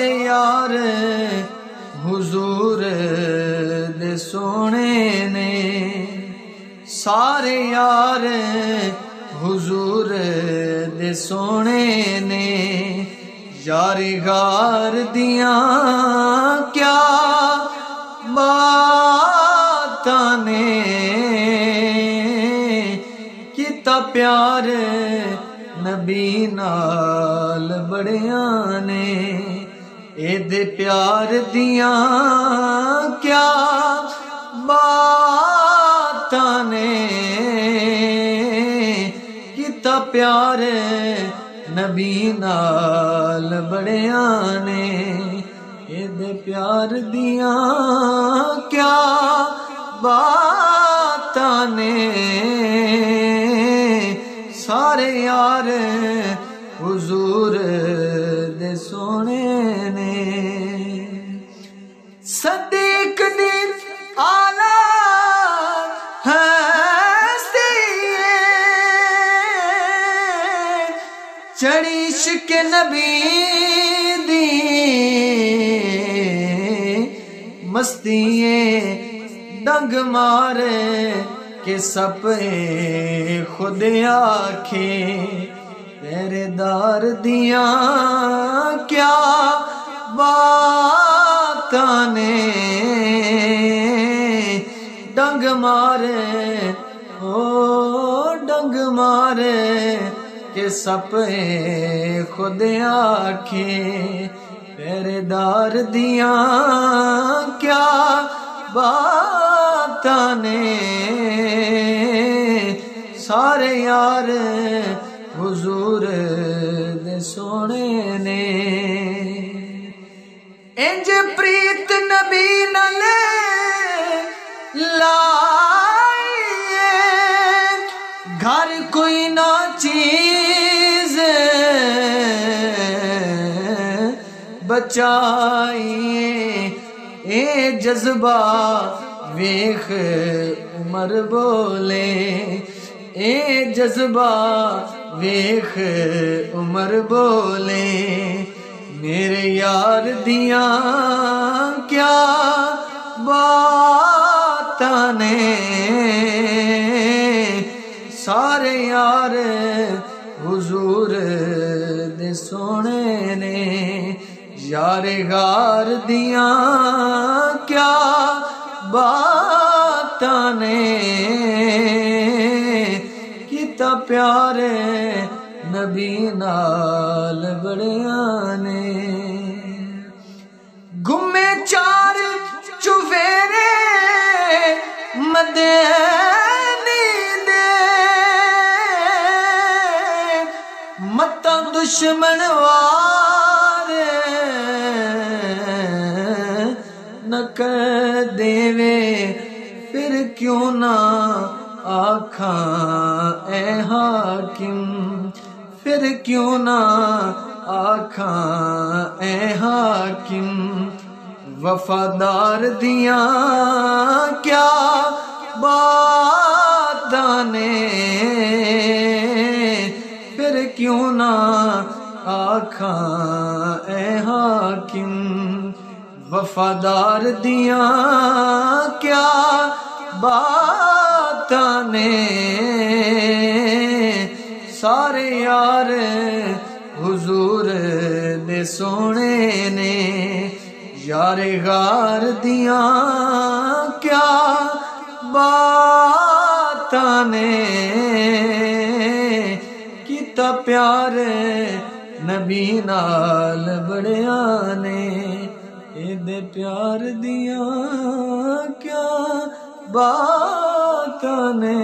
سارے یار حضور دے سونے نے، سارے یار حضور دے سونے نے، یار غار دیاں کیا باتاں نے، کیتا پیار نبی نال بڑیاں نے، اے دے پیار دیاں کیا باتاں نے، کیتا پیار نبی نال بڑیاں نے، اے دے پیار دیاں کیا باتاں نے، سارے یار حضور دے سونے نے، صدیق دی آلہ ہستی چڑھی عشق نبی دی مستی ڈنگ مارے کہ سپ خود آکھے، پہرے دار دیاں کیا باتاں نے، ڈنگ مارے او ڈنگ مارے کہ سپ خود آکھے، پہرے دار دیاں کیا باتاں نے، سارے یار حضور دے سونے نے، انج پریت نبی نال لائیے، گھر کوئی نہ چیز بچائیے، اے جذبہ ویخ عمر بولے، اے جذبہ ویخ عمر بولے، میرے یار دیاں کیا باتاں نے، سارے یار حضور دے سونے نے، یار غار دیاں کیا باتاں نے، کیتا پیار نبی نال بڑیاں نے، گھومے چار چوفیرے مدینی دے، متاں دشمن وارے نہ کر دیوے، پھر کیوں نہ آکھاں اے حاکم، پھر کیوں نہ آکھاں اے حاکم، وفادار دیاں کیا باتاں نے، پھر کیوں نہ آکھاں اے حاکم، وفادار دیاں کیا باتاں نے، سارے یار حضور دے سونے نے، یار غار دیاں کیا باتاں نے، کیتا پیار نبی نال بڑیاں نے، اے دے پیار دیاں کیا باتاں نے۔